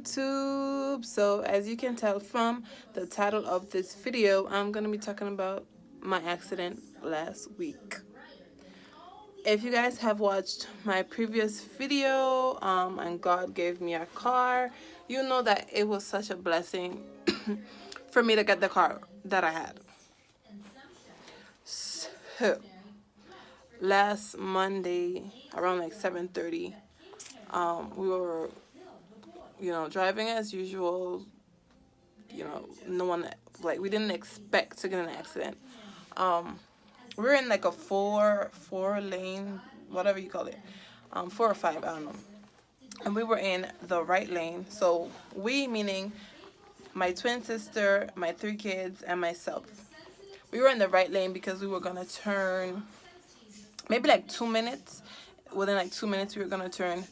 YouTube. So as you can tell from the title of this video, I'm going to be talking about my accident last week. If you guys have watched my previous video, and God gave me a car, you know that it was such a blessing for me to get the car that I had. So last Monday around like 7:30, we were driving as usual. No one, like, we didn't expect to get in an accident. We were in like a four lane, whatever you call it, 4 or 5, I don't know. And we were in the right lane. So we, meaning my twin sister, my 3 kids, and myself. We were in the right lane because we were gonna turn maybe like 2 minutes. Within like 2 minutes, we were gonna turn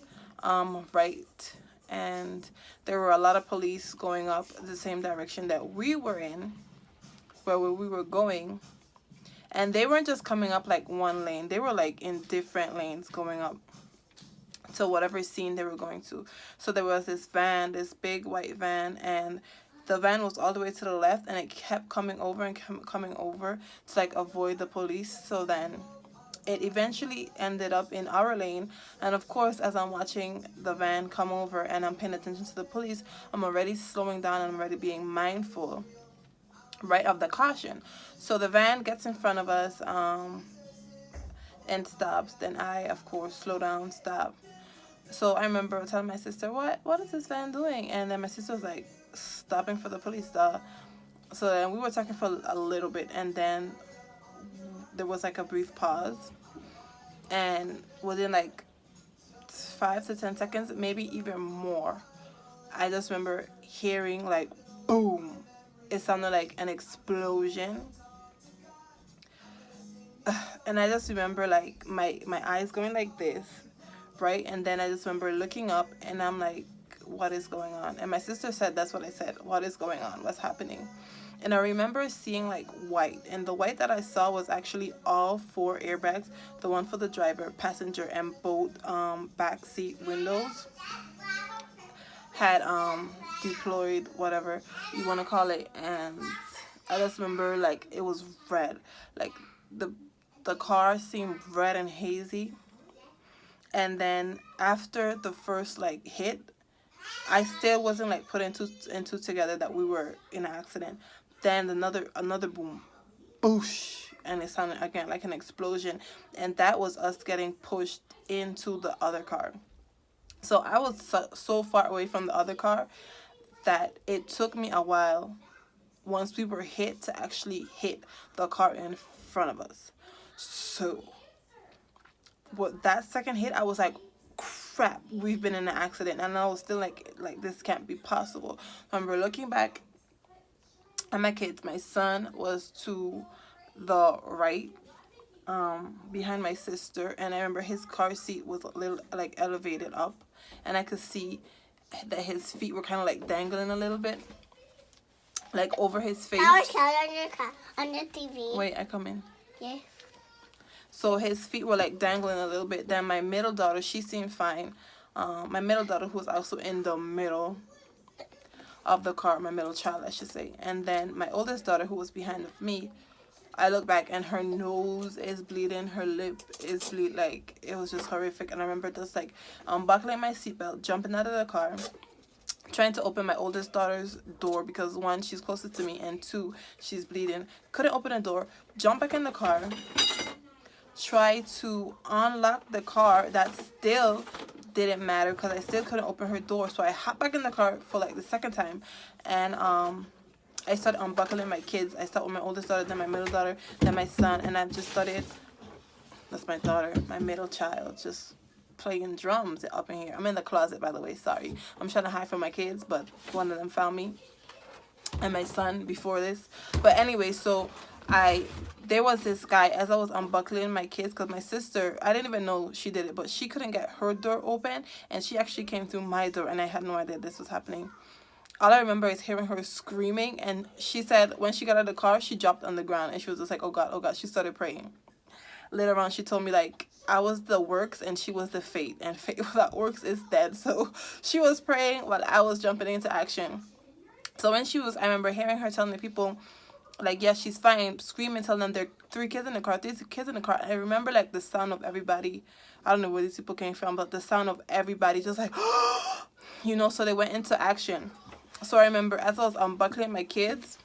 right, and there were a lot of police going up the same direction that we were in, where we were going. And they weren't just coming up like one lane, they were like in different lanes going up to whatever scene they were going to. So there was this van, this big white van, and the van was all the way to the left, and it kept coming over and coming over to like avoid the police. So then it eventually ended up in our lane. And of course, as I'm watching the van come over and I'm paying attention to the police, I'm already slowing down and I'm already being mindful, right, of the caution. So the van gets in front of us and stops. Then I, of course, slow down, stop. So I remember telling my sister, what is this van doing? And then my sister was like, stopping for the police. So then we were talking for a little bit, and then there was like a brief pause. And within like 5 to 10 seconds, maybe even more, I just remember hearing like boom. It sounded like an explosion. And I just remember like my eyes going like this, right? And then I just remember looking up, and I'm like, what is going on? And my sister said, that's what I said, what is going on, what's happening? And I remember seeing like white, and the white that I saw was actually all 4 airbags, the one for the driver, passenger, and both backseat windows had deployed, whatever you want to call it. And I just remember like it was red, like the car seemed red and hazy. And then after the first like hit, I still wasn't like putting two and two together that we were in an accident. Then another boom, boosh, and it sounded again like an explosion, and that was us getting pushed into the other car. So I was so far away from the other car that it took me a while, once we were hit, to actually hit the car in front of us. So with that second hit, I was like, crap, we've been in an accident. And I was still like this can't be possible. I remember looking back at my kids. My son was to the right, behind my sister, and I remember his car seat was a little like elevated up, and I could see that his feet were kind of like dangling a little bit, like over his face. I was on your TV. Wait, I come in. Yeah. So his feet were like dangling a little bit. Then my middle daughter, she seemed fine. My middle daughter, who was also in the middle of the car, my middle child, I should say. And then my oldest daughter, who was behind of me, I look back and her nose is bleeding, her lip is bleeding, like it was just horrific. And I remember just like unbuckling my seatbelt, jumping out of the car, trying to open my oldest daughter's door because 1, she's closer to me, and 2, she's bleeding. Couldn't open the door. Jump back in the car, try to unlock the car. That still didn't matter because I still couldn't open her door. So I hopped back in the car for like the second time, and I started unbuckling my kids. I started with my oldest daughter, then my middle daughter, then my son, and I just started, that's my daughter, my middle child, just playing drums up in here. I'm in the closet, by the way, sorry. I'm trying to hide from my kids, but one of them found me, and my son before this. But anyway, so there was this guy, as I was unbuckling my kids, because my sister, I didn't even know she did it, but she couldn't get her door open, and she actually came through my door, and I had no idea this was happening. All I remember is hearing her screaming, and she said when she got out of the car, she dropped on the ground, and she was just like, oh God, oh God. She started praying. later on she told me like I was the works and she was the fate, and fate without works is dead. So she was praying while I was jumping into action. So when she was, I remember hearing her telling the people, like, yes, she's fine, screaming, telling them there are three kids in the car, three kids in the car. I remember, like, the sound of everybody. I don't know where these people came from, but the sound of everybody just like, you know, so they went into action. So I remember as I was unbuckling my kids,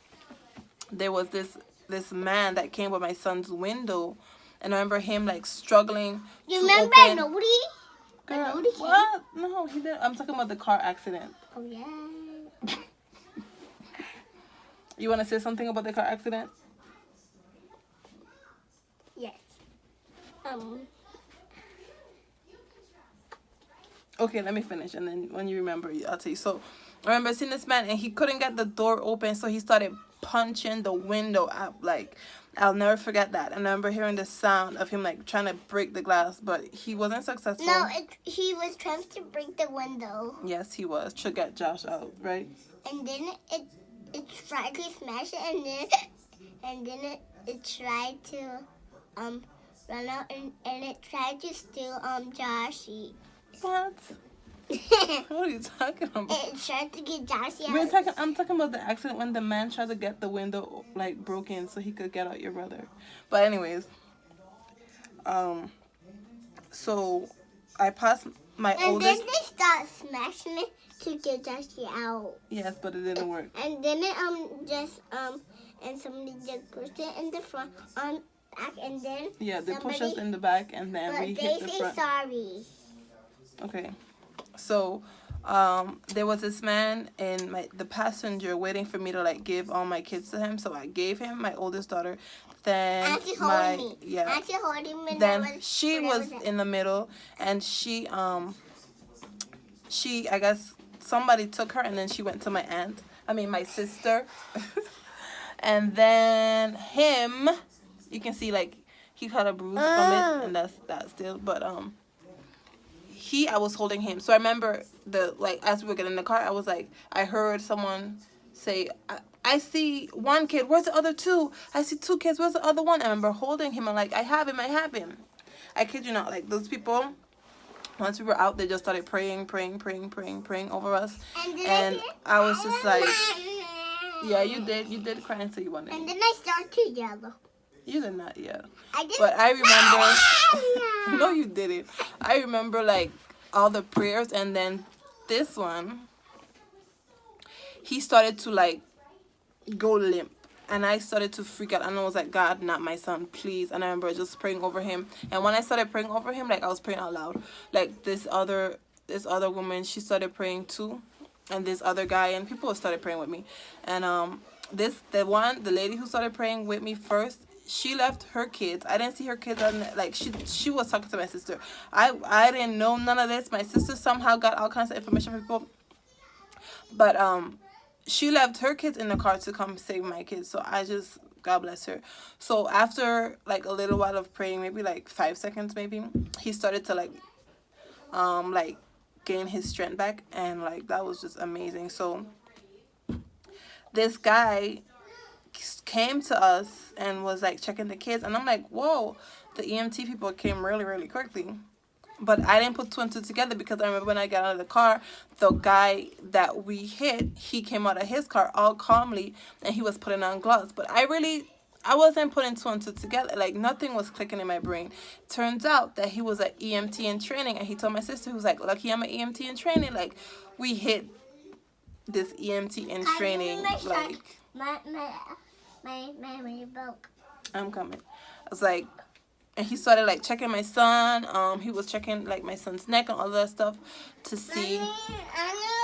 there was this man that came by my son's window, and I remember him, like, struggling You to remember open. nobody? Girl, Nobody came? what? No, he didn't. I'm talking about the car accident. Oh yeah. You want to say something about the car accident? Yes. Okay, let me finish, and then when you remember, I'll tell you. So, I remember seeing this man, and he couldn't get the door open, so he started punching the window up. Like, I'll never forget that. And I remember hearing the sound of him, like, trying to break the glass, but he wasn't successful. No, he was trying to break the window. Yes, he was, to get Josh out, right? And then it tried to smash it, and then it tried to run out, and it tried to steal Joshy. What? What are you talking about? It tried to get Joshy out. I'm talking about the accident when the man tried to get the window, like, broken so he could get out your brother. But anyways, so I passed my And oldest. then they start smashing it to get Joshy out. Yes, but it didn't work. And then it and somebody just pushed it in the front back, and then Yeah, they pushed us in the back, and then but we they hit the say front. sorry. Okay, so there was this man in the passenger waiting for me to, like, give all my kids to him. So I gave him my oldest daughter. Then Auntie holding me. yeah. Auntie holding me. Then she was in the middle, and she I guess somebody took her, and then she went to my sister. And then him, you can see, like, he had a bruise from it, and that's still, but I was holding him. So I remember as we were getting in the car, I was like, I heard someone say, I see one kid, where's the other two? I see two kids, where's the other one? I remember holding him and, like, I have him. I kid you not, like, those people, once we were out, they just started praying over us. And I was just like, yeah, you did cry until you wanted. And then I started to yell. You did not yell. I did. But I remember, no, you didn't. I remember, like, all the prayers, and then this one, he started to, like, go limp. And I started to freak out, and I was like, God, not my son, please. And I remember just praying over him. And when I started praying over him, like, I was praying out loud. Like, this other woman, she started praying too. And this other guy, and people started praying with me. And the lady who started praying with me first, she left her kids. I didn't see her kids. Like, she was talking to my sister. I didn't know none of this. My sister somehow got all kinds of information from people. But she left her kids in the car to come save my kids. So I just, God bless her. So after, like, a little while of praying, maybe like 5 seconds, maybe, he started to, like gain his strength back, and, like, that was just amazing. So this guy came to us and was, like, checking the kids, and I'm like, whoa, the EMT people came really, really quickly. But I didn't put two and two together, because I remember when I got out of the car, the guy that we hit, he came out of his car all calmly, and he was putting on gloves. But I wasn't putting two and two together. Like, nothing was clicking in my brain. Turns out that he was an EMT in training, and he told my sister, he was like, lucky I'm an EMT in training. Like, we hit this EMT in training. Like, my memory broke. I'm coming. I was like, and he started, like, checking my son. He was checking, like, my son's neck and all that stuff to see,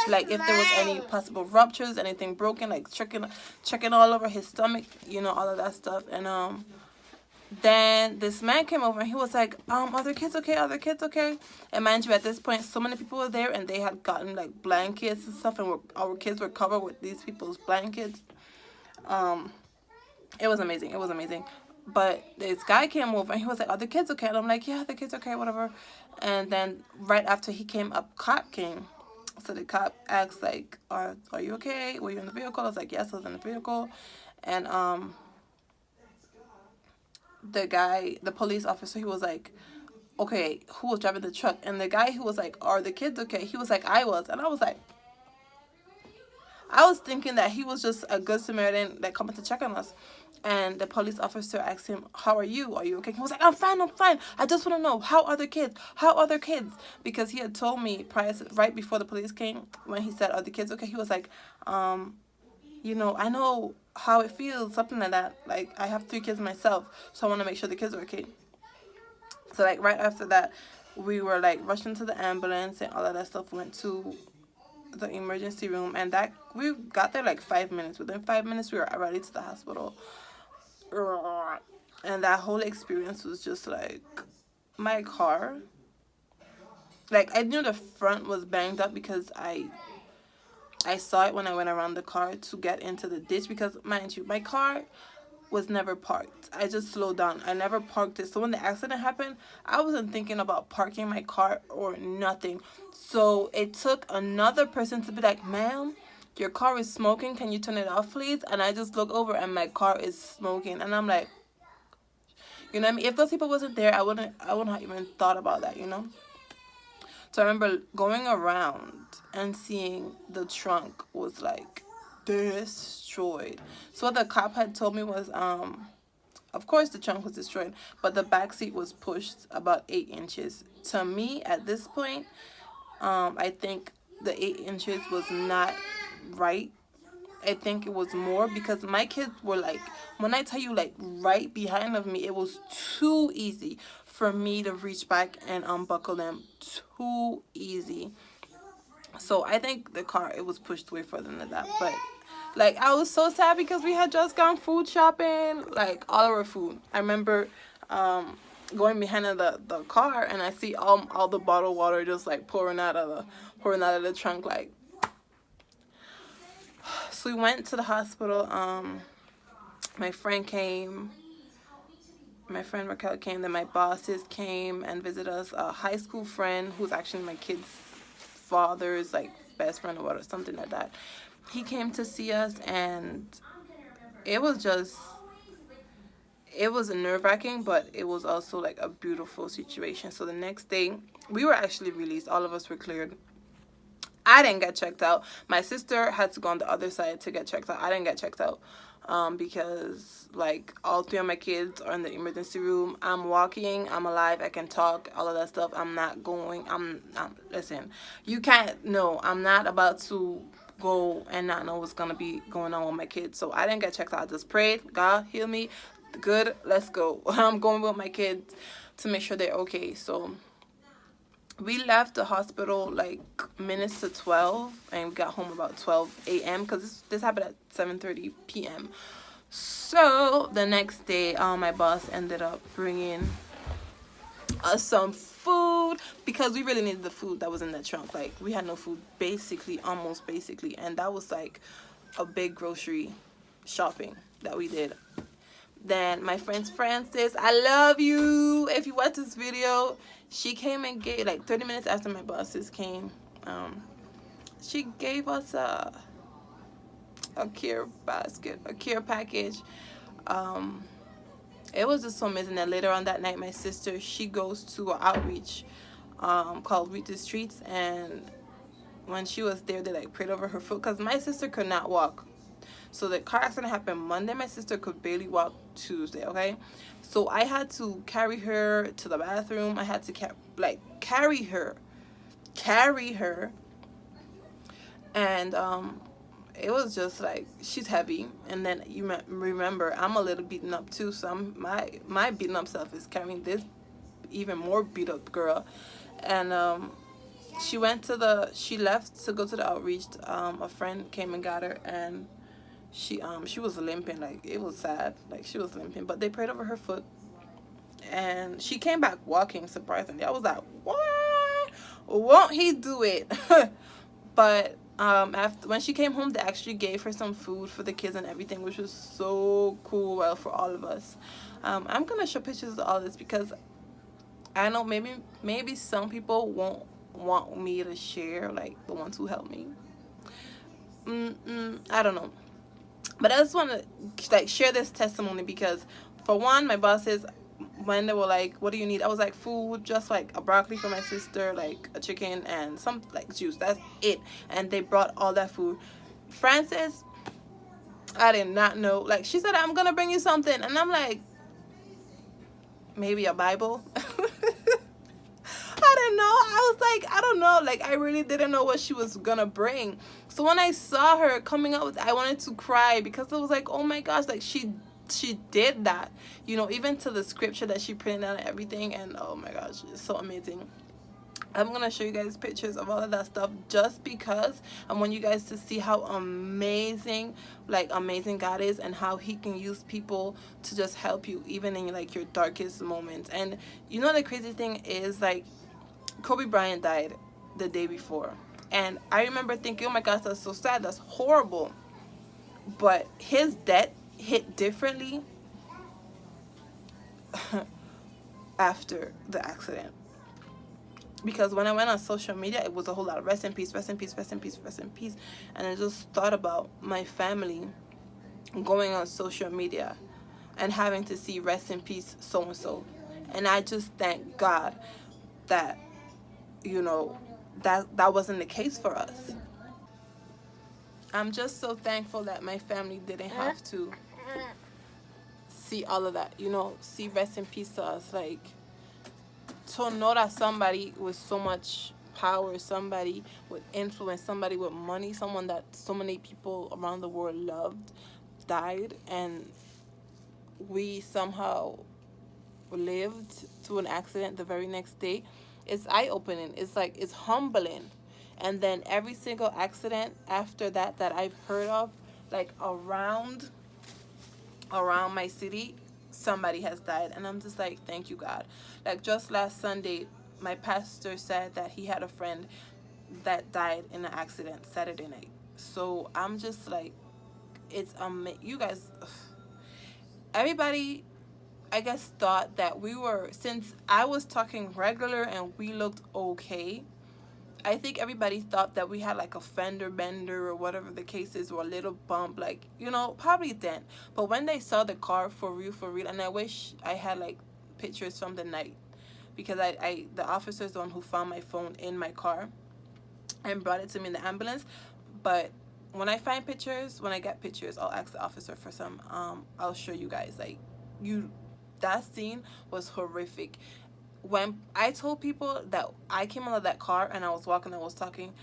like, if there was any possible ruptures, anything broken, like, checking all over his stomach, you know, all of that stuff. And then this man came over, and he was like, are the kids okay? Are the kids okay? And mind you, at this point, so many people were there, and they had gotten, like, blankets and stuff, and our kids were covered with these people's blankets. It was amazing. It was amazing. But this guy came over, and he was like, are the kids okay? And I'm like, yeah, the kids okay, whatever. And then right after he came, a cop came. So the cop asked, like, are you okay? Were you in the vehicle? I was like, yes, I was in the vehicle. And the police officer, he was like, okay, who was driving the truck? And the guy who was like, are the kids okay? He was like, I was. And I was thinking that he was just a good Samaritan that coming to check on us. And the police officer asked him, how are you? Are you okay? He was like, I'm fine, I'm fine. I just want to know, how are the kids? How are their kids? Because he had told me right before the police came, when he said, are the kids okay? He was like, I know how it feels, something like that. Like, I have 3 kids myself, so I want to make sure the kids are okay. So, like, right after that, we were, like, rushing to the ambulance and all of that stuff. Went to the emergency room, and that we got there like 5 minutes. Within 5 minutes, we were already to the hospital. And that whole experience was just like, my car. Like, I knew the front was banged up because I saw it when I went around the car to get into the ditch, because, mind you, my car was never parked. I just slowed down. I never parked it. So when the accident happened, I wasn't thinking about parking my car or nothing. So it took another person to be like, ma'am, your car is smoking. Can you turn it off, please? And I just look over and my car is smoking. And I'm like, you know what I mean? If those people wasn't there, I wouldn't have even thought about that, you know? So I remember going around and seeing the trunk was like destroyed. So what the cop had told me was, of course the trunk was destroyed, but the back seat was pushed about 8 inches. To me, at this point, I think the 8 inches was not right. I think it was more, because my kids were like, when I tell you, like, right behind of me, it was too easy for me to reach back and unbuckle them. Too easy. So I think the car, it was pushed way further than that. But, like, I was so sad because we had just gone food shopping, like, all of our food. I remember going behind the car, and I see all the bottled water just like pouring out of the trunk, like. So we went to the hospital. My friend came. My friend Raquel came. Then my bosses came and visited us. A high school friend who's actually my kid's father's like best friend or something like that. He came to see us, and it was nerve-wracking, but it was also like a beautiful situation. So the next day, we were actually released. All of us were cleared. I didn't get checked out. My sister had to go on the other side to get checked out. I didn't get checked out because, like, all 3 of my kids are in the emergency room. I'm walking. I'm alive. I can talk. All of that stuff. I'm not going. Listen, you can't. No, I'm not about to go and not know what's going to be going on with my kids. So I didn't get checked out. I just prayed. God, heal me. Good. Let's go. I'm going with my kids to make sure they're okay. So we left the hospital like minutes to 12, and we got home about 12 a.m. because this happened at 7:30 p.m. So the next day, my boss ended up bringing us some food, because we really needed the food that was in that trunk. Like, we had no food, almost basically, and that was like a big grocery shopping that we did. Then my friend Frances, I love you. If you watch this video, she came and gave, like 30 minutes after my bosses came, she gave us a care basket, a care package. It was just so amazing. That later on that night, my sister, she goes to an outreach called Reach the Streets, and when she was there, they like prayed over her foot, because my sister could not walk. So the car accident happened Monday. My sister could barely walk Tuesday, okay? So I had to carry her to the bathroom. I had to carry her. And it was just like, she's heavy. And then you remember, I'm a little beaten up too. So my beaten up self is carrying this even more beat up girl. And she left to go to the outreach. A friend came and got her, and she was limping. Like, it was sad. Like, she was limping, but they prayed over her foot, and she came back walking, surprisingly. I was like, what? Won't he do it? But after, when she came home, they actually gave her some food for the kids and everything, which was so cool. Well, for all of us. I'm gonna show pictures of all this, because I know maybe some people won't want me to share, like the ones who helped me. I don't know. But I just want to like share this testimony, because For one, my bosses, when they were like, "What do you need?" I was like, "Food, just like a broccoli for my sister, like a chicken and some like juice. That's it." And they brought all that food. Frances, I did not know. Like she said, "I'm gonna bring you something," and I'm like, maybe a Bible. I didn't know. I was like, I don't know. Like I really didn't know what she was gonna bring. So when I saw her coming out, I wanted to cry because it was like, oh my gosh, like she did that. You know, even to the scripture that she printed out and everything. And oh my gosh, it's so amazing. I'm gonna show you guys pictures of all of that stuff just because I want you guys to see how amazing, like amazing God is, and how He can use people to just help you even in like your darkest moments. And you know the crazy thing is like Kobe Bryant died the day before, and I remember thinking, oh my gosh, that's so sad, that's horrible. But his death hit differently after the accident. Because when I went on social media, it was a whole lot of rest in peace, rest in peace, rest in peace, rest in peace. And I just thought about my family going on social media and having to see rest in peace so and so. And I just thank God that, you know, that wasn't the case for us. I'm just so thankful that my family didn't have to see all of that, you know, see rest in peace to us. Like, to know that somebody with so much power, somebody with influence, somebody with money, someone that so many people around the world loved, died, and we somehow lived through an accident the very next day. It's eye-opening. It's like, it's humbling. And then every single accident after that that I've heard of, like around my city, somebody has died, and I'm just like, thank you God. Like just last Sunday, my pastor said that he had a friend that died in an accident Saturday night. So I'm just like, it's you guys, everybody, I guess, thought that we were, since I was talking regular and we looked okay, I think everybody thought that we had like a fender bender or whatever the case is, or a little bump, like, you know, probably then. But when they saw the car for real, and I wish I had like pictures from the night, because the officer is the one who found my phone in my car and brought it to me in the ambulance. But when I find pictures, when I get pictures, I'll ask the officer for some. I'll show you guys. Like, you, that scene was horrific. When I told people that I came out of that car and I was walking, I was talking,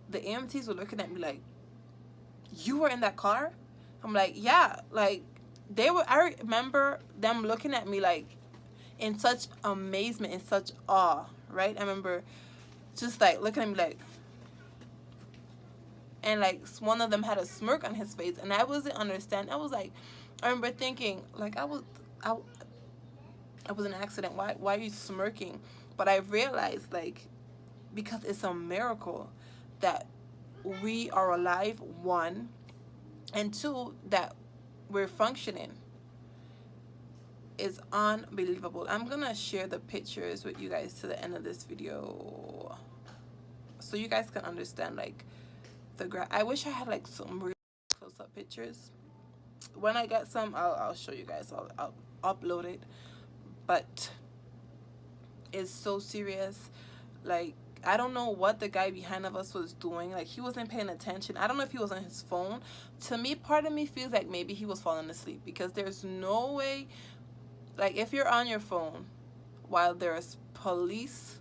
the EMTs were looking at me like, you were in that car? I'm like, yeah. Like, they were, I remember them looking at me like in such amazement, in such awe, right? I remember just like looking at me like, and like one of them had a smirk on his face, and I wasn't understanding. I was like, I remember thinking like, I, it was an accident. Why are you smirking? But I realized, like, because it's a miracle that we are alive, one, and two, that we're functioning. Is unbelievable. I'm gonna share the pictures with you guys to the end of this video, so you guys can understand like I wish I had like some real close-up pictures. When I get some, I'll show you guys. I'll upload it. But it's so serious. Like, I don't know what the guy behind of us was doing. Like, he wasn't paying attention. I don't know if he was on his phone. To me, part of me feels like maybe he was falling asleep, because there's no way, like, if you're on your phone while there's police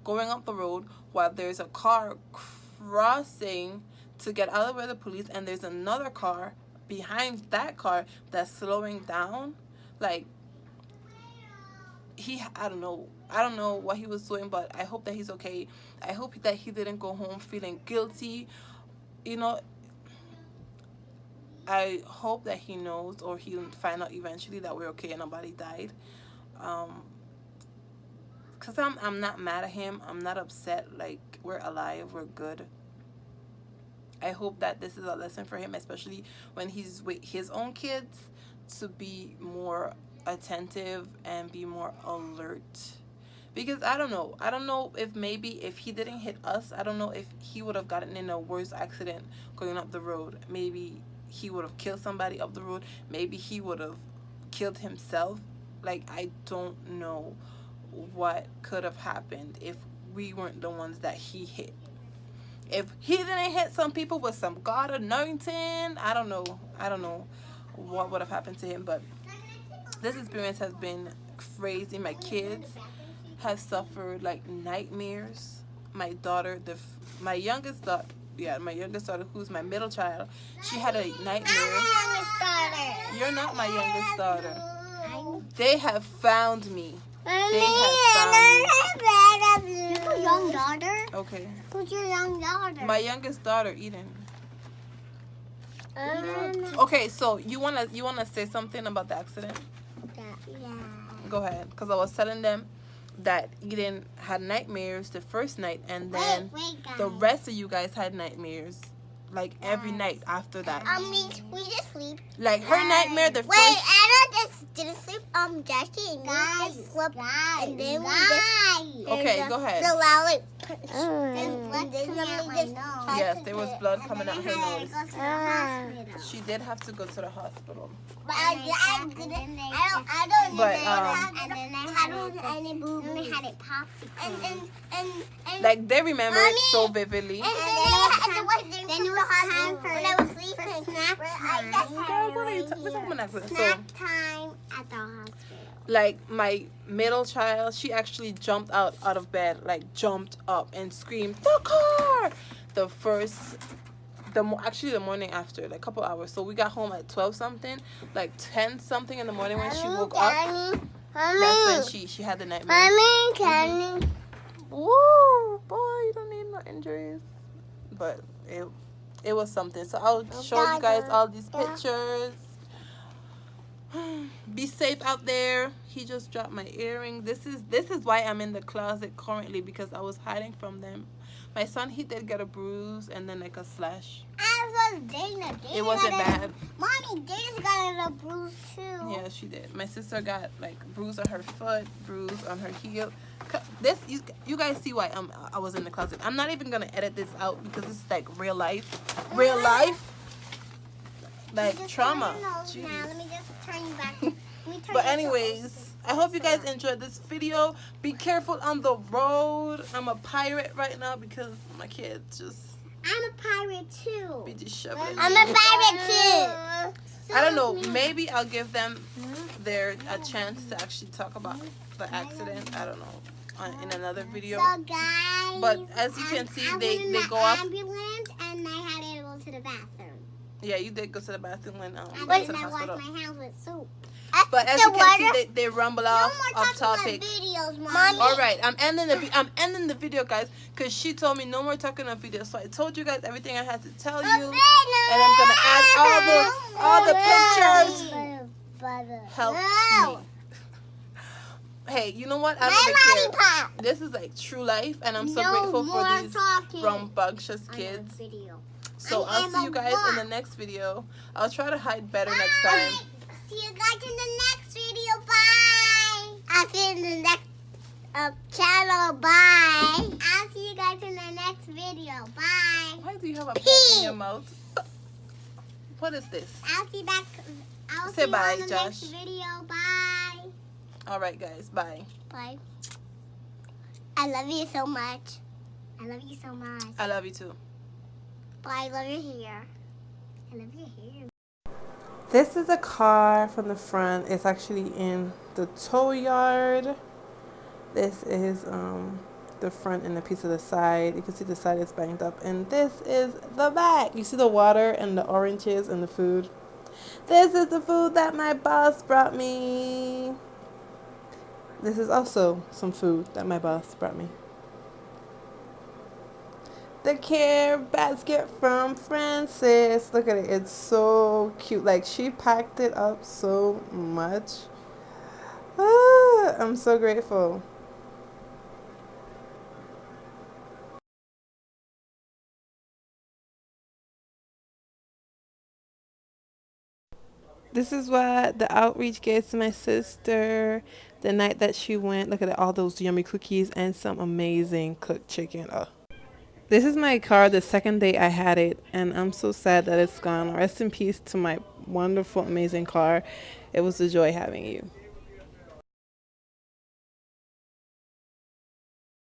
going up the road, while there's a car crossing to get out of where the police, and there's another car behind that car that's slowing down, like, I don't know what he was doing, but I hope that he's okay. I hope that he didn't go home feeling guilty. You know, I hope that he knows, or he'll find out eventually, that we're okay and nobody died. Because I'm not mad at him. I'm not upset. Like, we're alive. We're good. I hope that this is a lesson for him, especially when he's with his own kids, to be more attentive and be more alert. Because I don't know if maybe if he didn't hit us, I don't know if he would have gotten in a worse accident going up the road. Maybe he would have killed somebody up the road. Maybe he would have killed himself. Like, I don't know what could have happened if we weren't the ones that he hit. If he didn't hit some people with some God anointing, I don't know. I don't know what would have happened to him. But this experience has been crazy. My kids have suffered like nightmares. My daughter, my youngest daughter, my youngest daughter, who's my middle child, she had a nightmare. You're not my youngest daughter. They have found me. They have found me. Who's your young daughter? Okay. Who's your young daughter? My youngest daughter, Eden. Okay, so you wanna say something about the accident? Yeah. Go ahead, because I was telling them that Eden had nightmares the first night, and then the rest of you guys had nightmares like every night after that. We just sleep. Like her nightmare the Wait, first. Anna just didn't sleep. Jackie and me just slept, and then we just. Okay, go ahead. The loud. Yes, there was blood coming out her nose. Go to the hospital. She did have to go to the hospital. But I didn't. I don't. But, and then I had any boo boo. We had it pop. And Like they remember it so vividly. And then I had to wait there to the hospital when I was sleeping. For snack time. Girl, what are you talking about? So, Snack time at the hospital. like my middle child, she actually jumped out of bed, like jumped up and screamed, "The car!" Actually the morning after, like a couple hours. So we got home at 12 something, like 10 something in the morning when she woke up. That's when she had the nightmare. Mommy, can you? Woo, boy, you don't need no injuries. But it was something. So I'll show you guys all these pictures. Be safe out there. He just dropped my earring. This is why I'm in the closet currently, because I was hiding from them. My son, he did get a bruise and then like a slash. As was Dena. It wasn't bad. Mommy, Dena's got a bruise too. Yeah, she did. My sister got like bruise on her foot, bruise on her heel. This you guys see why I was in the closet. I'm not even gonna edit this out because it's like real life, like trauma. Now, let me just turn you back. But anyways, I hope you guys enjoyed this video. Be careful on the road. I'm a pirate right now because my kids just. I'm a pirate too. Be just shoving. I'm a pirate too. I don't know. Maybe I'll give them a chance to actually talk about the accident. I don't know, in another video. So guys, but as you can see, they go off. off. Ambulance, and I had to go to the bathroom. Yeah, you did go to the bathroom when and went to the I hospital. washed my hands with soap. But as you can see, they rumble off topic. Videos, Mommy. All right, I'm ending the video, guys, because she told me no more talking on video. So I told you guys everything I had to tell you, and I'm gonna add all the pictures. Help me. Hey, you know what? I don't even care. This is like true life, and I'm so grateful for these rambunctious kids. So I'll see you guys in the next video. I'll try to hide better next time. See you guys in the next video. Bye. I'll see you in the next channel. Bye. I'll see you guys in the next video. Bye. Why do you have a pen in your mouth? What is this? I'll see back. I'll Say see bye, you on the Josh. next video. Bye. All right, guys. Bye. Bye. I love you so much. I love you so much. I love you too. Bye. I love your hair. I love your hair. This is a car from the front. It's actually in the tow yard. This is the front and a piece of the side. You can see the side is banged up. And this is the back. You see the water and the oranges and the food. This is the food that my boss brought me. This is also some food that my boss brought me. The care basket from Francis. Look at it. It's so cute. Like, she packed it up so much. I'm so grateful. This is what the outreach gave to my sister the night that she went. Look at it, all those yummy cookies and some amazing cooked chicken. Oh. This is my car the second day I had it, and I'm so sad that it's gone. Rest in peace to my wonderful, amazing car. It was a joy having you.